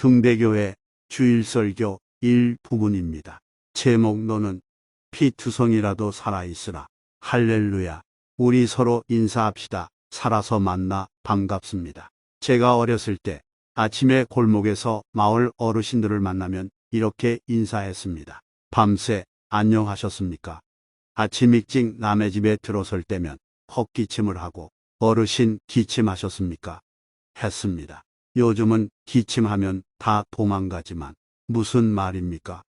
등대교회 주일설교 1부분입니다. 제목로는 피투성이라도 살아있으라. 할렐루야. 우리 서로 인사합시다. 살아서 만나 반갑습니다. 제가 어렸을 때 아침에 골목에서 마을 어르신들을 만나면 이렇게 인사했습니다. 밤새 안녕하셨습니까? 아침 일찍 남의 집에 들어설 때면 헛기침을 하고 어르신 기침하셨습니까? 했습니다. 요즘은 기침하면 다 도망가지만 무슨 말입니까?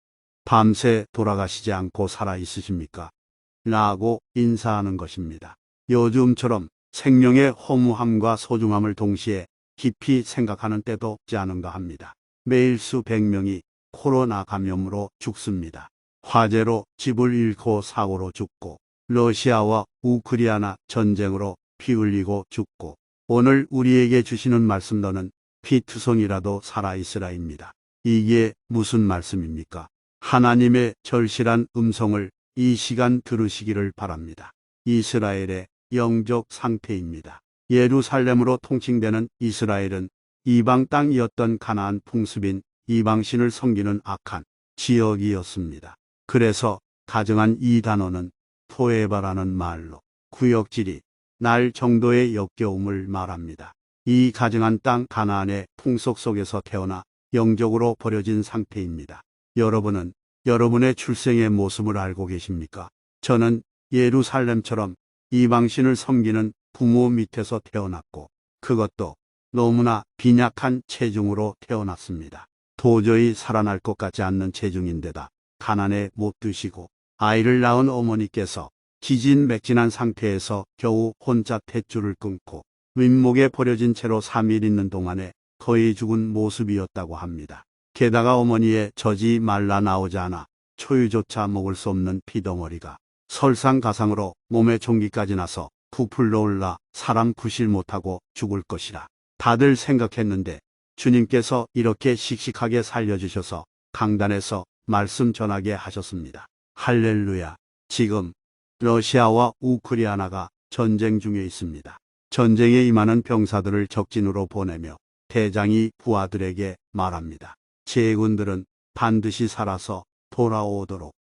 밤새 돌아가시지 않고 살아있으십니까? 라고 인사하는 것입니다. 요즘처럼 생명의 허무함과 소중함을 동시에 깊이 생각하는 때도 없지 않은가 합니다. 매일 수백 명이 코로나 감염으로 죽습니다. 화재로 집을 잃고 사고로 죽고 러시아와 우크라이나 전쟁으로 피 흘리고 죽고 오늘 우리에게 주시는 말씀도는 피투성이라도 살아있으라입니다. 이게 무슨 말씀입니까? 하나님의 절실한 음성을 이 시간 들으시기를 바랍니다. 이스라엘의 영적 상태입니다. 예루살렘으로 통칭되는 이스라엘은 이방 땅이었던 가나안 풍습인 이방신을 섬기는 악한 지역이었습니다. 그래서 가정한 이 단어는 토에바라는 말로 구역질이 날 정도의 역겨움을 말합니다. 이 가증한 땅 가나안의 풍속 속에서 태어나 영적으로 버려진 상태입니다. 여러분은 여러분의 출생의 모습을 알고 계십니까? 저는 예루살렘처럼 이방신을 섬기는 부모 밑에서 태어났고 그것도 너무나 빈약한 체중으로 태어났습니다. 도저히 살아날 것 같지 않는 체중인데다 가난에 못 드시고 아이를 낳은 어머니께서 기진맥진한 상태에서 겨우 혼자 탯줄을 끊고 윗목에 버려진 채로 3일 있는 동안에 거의 죽은 모습이었다고 합니다. 게다가 어머니의 젖이 말라 나오지 않아 초유조차 먹을 수 없는 피덩어리가 설상가상으로 몸에 종기까지 나서 부풀러 올라 사람 구실 못하고 죽을 것이라 다들 생각했는데 주님께서 이렇게 씩씩하게 살려주셔서 강단에서 말씀 전하게 하셨습니다. 할렐루야. 지금 러시아와 우크라이나가 전쟁 중에 있습니다. 전쟁에 임하는 병사들을 적진으로 보내며 대장이 부하들에게 말합니다. 제군들은 반드시 살아서 돌아오도록.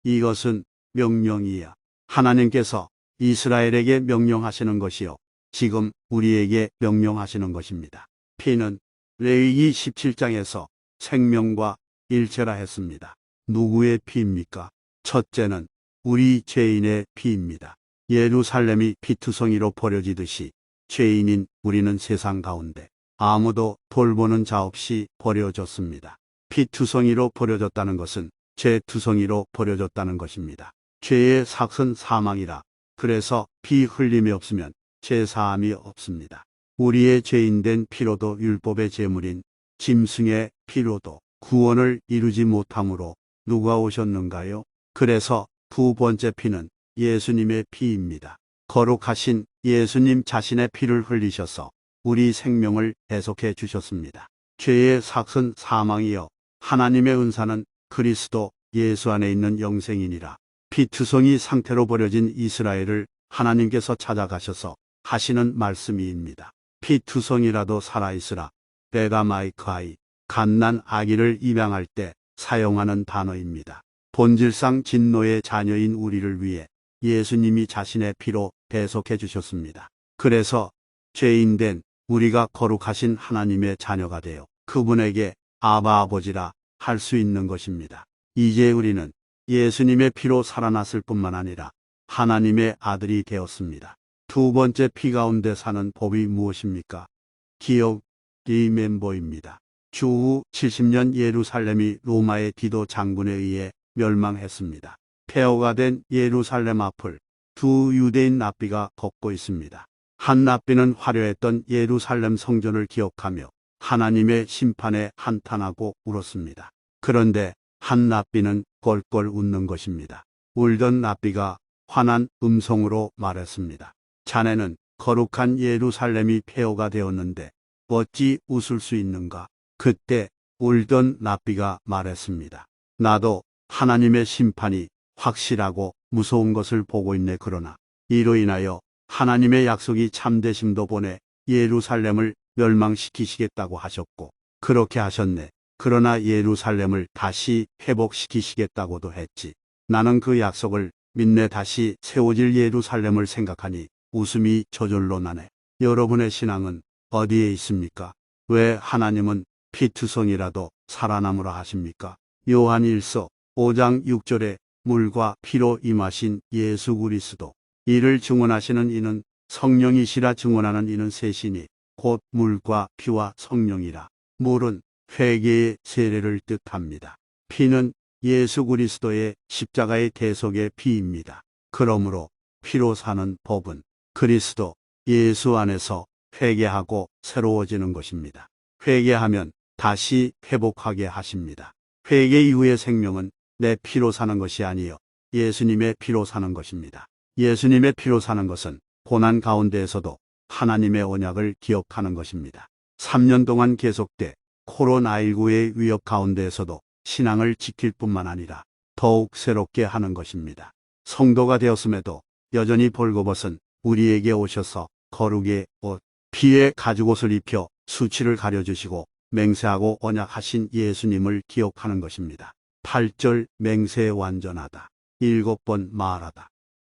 이것은 명령이야. 하나님께서 이스라엘에게 명령하시는 것이요. 지금 우리에게 명령하시는 것입니다. 피는 레위기 17장에서 생명과 일체라 했습니다. 누구의 피입니까? 첫째는 우리 죄인의 피입니다. 예루살렘이 피투성이로 버려지듯이 죄인인 우리는 세상 가운데 아무도 돌보는 자 없이 버려졌습니다. 피투성이로 버려졌다는 것은 죄투성이로 버려졌다는 것입니다. 죄의 삭은 사망이라. 그래서 피 흘림이 없으면 죄사함이 없습니다. 우리의 죄인된 피로도 율법의 제물인 짐승의 피로도 구원을 이루지 못하므로 누가 오셨는가요? 그래서 두 번째 피는 예수님의 피입니다. 거룩하신 예수님 자신의 피를 흘리셔서 우리 생명을 대속해 주셨습니다. 죄의 삭은 사망이요 하나님의 은사는 그리스도 예수 안에 있는 영생이니라. 피투성이 상태로 버려진 이스라엘을 하나님께서 찾아가셔서 하시는 말씀이입니다. 피투성이라도 살아있으라. 베가마이크아이 갓난 아기를 입양할 때 사용하는 단어입니다. 본질상 진노의 자녀인 우리를 위해 예수님이 자신의 피로 대속해 주셨습니다. 그래서 죄인된 우리가 거룩하신 하나님의 자녀가 되어 그분에게 아바 아버지라 할 수 있는 것입니다. 이제 우리는 예수님의 피로 살아났을 뿐만 아니라 하나님의 아들이 되었습니다. 두 번째 피 가운데 사는 법이 무엇입니까? 기억, 리멤버입니다. 주후 70년 예루살렘이 로마의 디도 장군에 의해 멸망했습니다. 폐허가 된 예루살렘 앞을 두 유대인 랍비가 걷고 있습니다. 한 랍비는 화려했던 예루살렘 성전을 기억하며 하나님의 심판에 한탄하고 울었습니다. 그런데 한 랍비는 껄껄 웃는 것입니다. 울던 랍비가 환한 음성으로 말했습니다. 자네는 거룩한 예루살렘이 폐허가 되었는데 어찌 웃을 수 있는가? 그때 울던 랍비가 말했습니다. 나도 하나님의 심판이 확실하고 무서운 것을 보고 있네. 그러나 이로 인하여 하나님의 약속이 참되심도 보내 예루살렘을 멸망시키시겠다고 하셨고 그렇게 하셨네. 그러나 예루살렘을 다시 회복시키시겠다고도 했지. 나는 그 약속을 믿네. 다시 세워질 예루살렘을 생각하니 웃음이 저절로 나네. 여러분의 신앙은 어디에 있습니까? 왜 하나님은 피투성이라도 살아남으라 하십니까? 요한 1서 5장 6절에 물과 피로 임하신 예수 그리스도, 이를 증언하시는 이는 성령이시라. 증언하는 이는 셋이니 곧 물과 피와 성령이라. 물은 회개의 세례를 뜻합니다. 피는 예수 그리스도의 십자가의 대속의 피입니다. 그러므로 피로 사는 법은 그리스도 예수 안에서 회개하고 새로워지는 것입니다. 회개하면 다시 회복하게 하십니다. 회개 이후의 생명은 내 피로 사는 것이 아니요 예수님의 피로 사는 것입니다. 예수님의 피로 사는 것은 고난 가운데에서도 하나님의 언약을 기억하는 것입니다. 3년 동안 계속돼 코로나19의 위협 가운데에서도 신앙을 지킬 뿐만 아니라 더욱 새롭게 하는 것입니다. 성도가 되었음에도 여전히 벌거벗은 우리에게 오셔서 거룩의 옷, 피의 가죽옷을 입혀 수치를 가려주시고 맹세하고 언약하신 예수님을 기억하는 것입니다. 8절 맹세에 완전하다. 7번 말하다.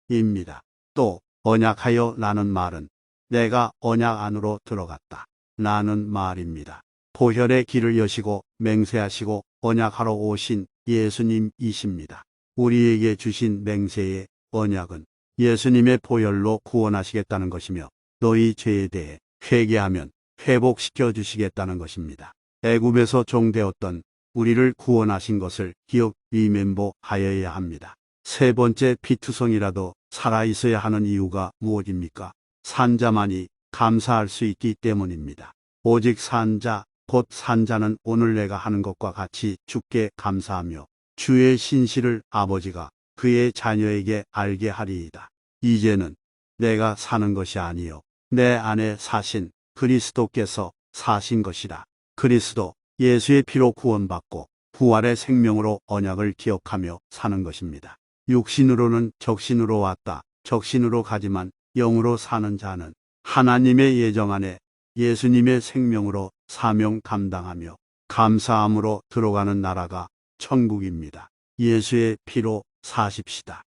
입니다. 또 언약하여 라는 말은 내가 언약 안으로 들어갔다. 라는 말입니다. 보혈의 길을 여시고 맹세하시고 언약하러 오신 예수님이십니다. 우리에게 주신 맹세의 언약은 예수님의 보혈로 구원하시겠다는 것이며 너희 죄에 대해 회개하면 회복시켜 주시겠다는 것입니다. 애굽에서 종되었던 우리를 구원하신 것을 기억 리멤버하여야 합니다. 세 번째, 피투성이라도 살아있어야 하는 이유가 무엇입니까? 산자만이 감사할 수 있기 때문입니다. 오직 산자, 곧 산자는 오늘 내가 하는 것과 같이 주께 감사하며 주의 신실을 아버지가 그의 자녀에게 알게 하리이다. 이제는 내가 사는 것이 아니요 내 안에 사신 그리스도께서 사신 것이라. 그리스도 예수의 피로 구원받고 부활의 생명으로 언약을 기억하며 사는 것입니다. 육신으로는 적신으로 왔다. 적신으로 가지만 영으로 사는 자는 하나님의 예정 안에 예수님의 생명으로 사명 감당하며 감사함으로 들어가는 나라가 천국입니다. 예수의 피로 사십시다.